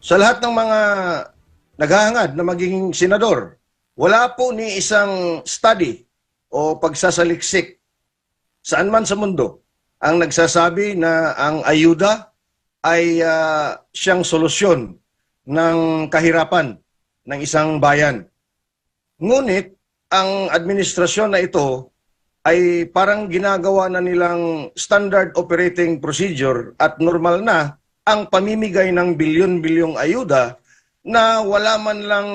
sa lahat ng mga naghahangad na maging senador, wala po ni isang study o pagsasaliksik saan man sa mundo ang nagsasabi na ang ayuda ay siyang solusyon ng kahirapan ng isang bayan. Ngunit ang administrasyon na ito ay parang ginagawa na nilang standard operating procedure at normal na ang pamimigay ng bilyon-bilyong ayuda na wala man lang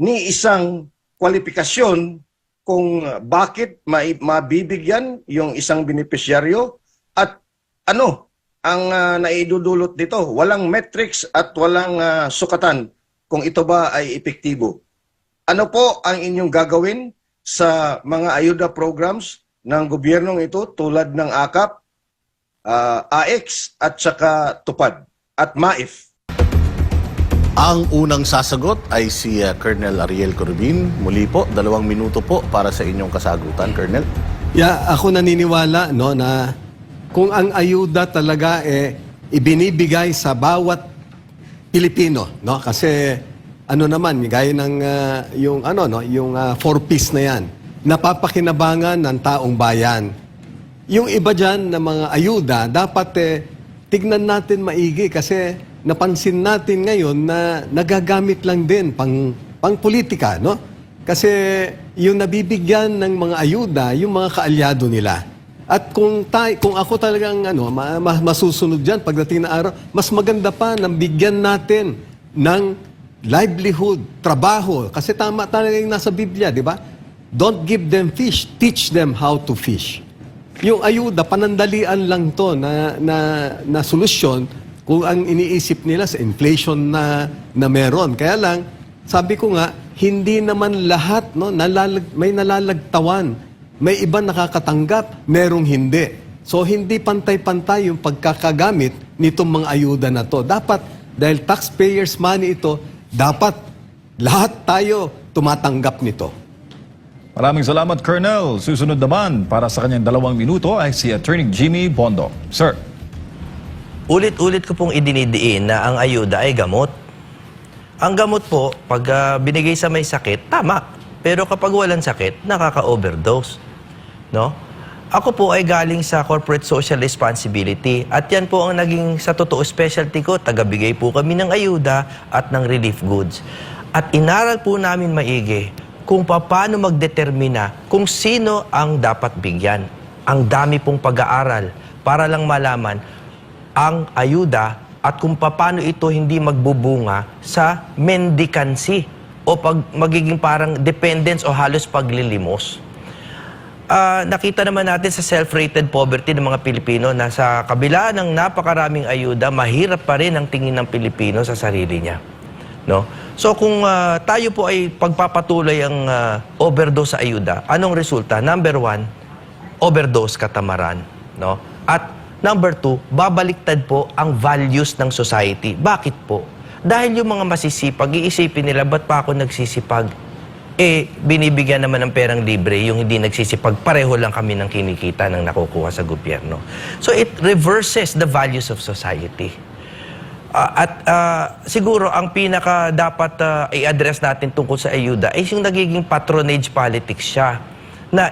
ni isang kwalifikasyon kung bakit mabibigyan yung isang benepisyaryo at ano ang naidudulot dito. Walang metrics at walang sukatan kung ito ba ay epektibo. Ano po ang inyong gagawin sa mga ayuda programs ng gobyernong ito tulad ng AKAP, AX at saka TUPAD at MAIF? Ang unang sasagot ay si Colonel Ariel Corbin. Muli po, 2 minuto po para sa inyong kasagutan, Colonel. Ako naniniwala no, na kung ang ayuda talaga ibinibigay sa bawat Pilipino, no? Kasi ano naman, gaya ng yung 4Ps na yan, napapakinabangan ng taong bayan. Yung iba dyan na mga ayuda, dapat tignan natin maigi kasi napansin natin ngayon na nagagamit lang din pang politika, no? Kasi yung nabibigyan ng mga ayuda, yung mga kaalyado nila. At kung ako talagang masusunod diyan pagdating na araw, mas maganda pa nang bigyan natin ng livelihood, trabaho. Kasi tama talaga yung nasa Biblia, di ba? Don't give them fish, teach them how to fish. Yung ayuda, panandalian lang to na solusyon kung ang iniisip nila sa inflation na meron. Kaya lang, sabi ko nga, hindi naman lahat may nalalagtawan. May iba nakakatanggap, merong hindi. So, hindi pantay-pantay yung pagkakagamit nitong mga ayuda na to. Dapat, dahil taxpayers' money ito, dapat lahat tayo tumatanggap nito. Maraming salamat, Colonel. Susunod naman para sa kanyang 2 minuto ay si Attorney Jimmy Bondo. Sir. Ulit-ulit ko pong idinidiin na ang ayuda ay gamot. Ang gamot po, pag binigay sa may sakit, tama. Pero kapag walang sakit, nakaka-overdose. No? Ako po ay galing sa corporate social responsibility at yan po ang naging sa totoo specialty ko. Tagabigay po kami ng ayuda at ng relief goods. At inaral po namin maigi kung paano magdetermina kung sino ang dapat bigyan. Ang dami pong pag-aaral para lang malaman ang ayuda at kung paano ito hindi magbubunga sa mendicancy o magiging parang dependence o halos paglilimos. Nakita naman natin sa self-rated poverty ng mga Pilipino na sa kabila ng napakaraming ayuda, mahirap pa rin ang tingin ng Pilipino sa sarili niya. No? So kung tayo po ay pagpapatuloy ang overdose sa ayuda, anong resulta? Number 1, overdose katamaran. No? At number 2, babaliktad po ang values ng society. Bakit po? Dahil yung mga masisipag, iisipin nila, ba't pa ako nagsisipag? Binibigyan naman ng perang libre, yung hindi nagsisipag, pareho lang kami ng kinikita ng nakukuha sa gobyerno. So it reverses the values of society. Siguro ang pinaka dapat i-address natin tungkol sa ayuda ay yung nagiging patronage politics siya. Na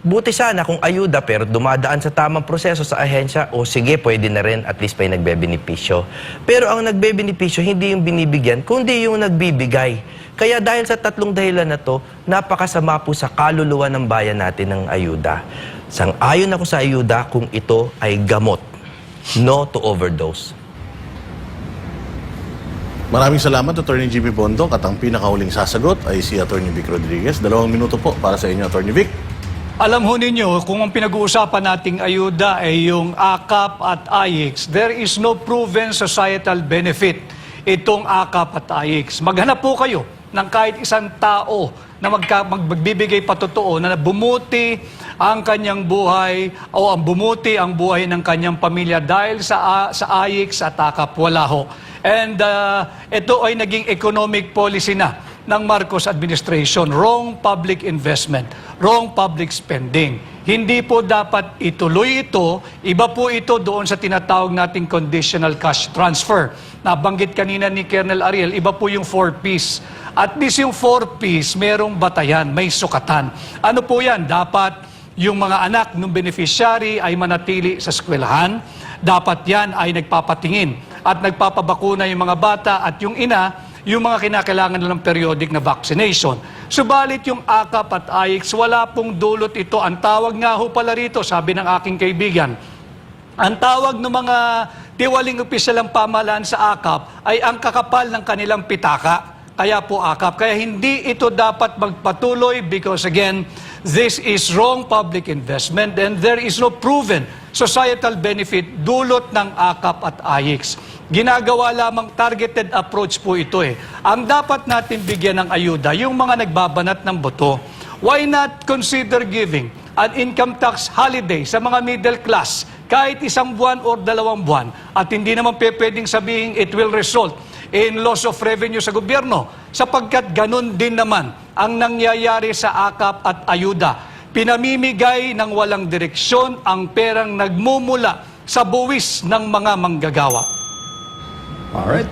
buti sana kung ayuda pero dumadaan sa tamang proseso sa ahensya, o sige, pwede na rin, at least may nagbebenepisyo. Pero ang nagbebenepisyo, hindi yung binibigyan, kundi yung nagbibigay. Kaya dahil sa 3 dahilan na to, napakasama po sa kaluluwa ng bayan natin ng ayuda. Sang-ayon ako sa ayuda kung ito ay gamot. No to overdose. Maraming salamat, Attorney Jimmy Bondo. At ang pinakahuling sasagot ay si Attorney Vic Rodriguez. 2 minuto po para sa inyo, Attorney Vic. Alam ho ninyo, kung ang pinag-uusapan nating ayuda ay yung AKAP at AIX, there is no proven societal benefit itong AKAP at AIX. Maghanap po kayo ng kahit isang tao na magbibigay patotoo na bumuti ang kanyang buhay o bumuti ang buhay ng kanyang pamilya dahil sa AIX at AKAP. Wala ho. And ito ay naging economic policy na ng Marcos administration. Wrong public investment, wrong public spending. Hindi po dapat ituloy ito. Iba po ito doon sa tinatawag nating conditional cash transfer. Nabanggit kanina ni Colonel Ariel, iba po yung 4Ps. At least yung 4Ps, merong batayan, may sukatan. Ano po yan? Dapat yung mga anak ng beneficiary ay manatili sa eskwelahan. Dapat yan ay nagpapatingin at nagpapabakuna yung mga bata at yung ina, yung mga kinakailangan ng periodic na vaccination. Subalit yung AKAP at AIX, wala pong dulot ito. Ang tawag nga ho pala rito, sabi ng aking kaibigan, ang tawag ng mga tiwaling opisyal ng pamahalaan sa AKAP ay ang kakapal ng kanilang pitaka. Kaya po AKAP. Kaya hindi ito dapat magpatuloy because again, this is wrong public investment and there is no proven societal benefit dulot ng AKAP at AIX. Ginagawa lamang targeted approach po ito eh. Ang dapat natin bigyan ng ayuda, yung mga nagbabanat ng boto. Why not consider giving an income tax holiday sa mga middle class kahit 1 buwan or 2 buwan at hindi naman pwedeng sabihin it will result in loss of revenue sa gobyerno sapagkat ganun din naman ang nangyayari sa AKAP at ayuda. Pinamimigay ng walang direksyon ang perang nagmumula sa buwis ng mga manggagawa. Alright.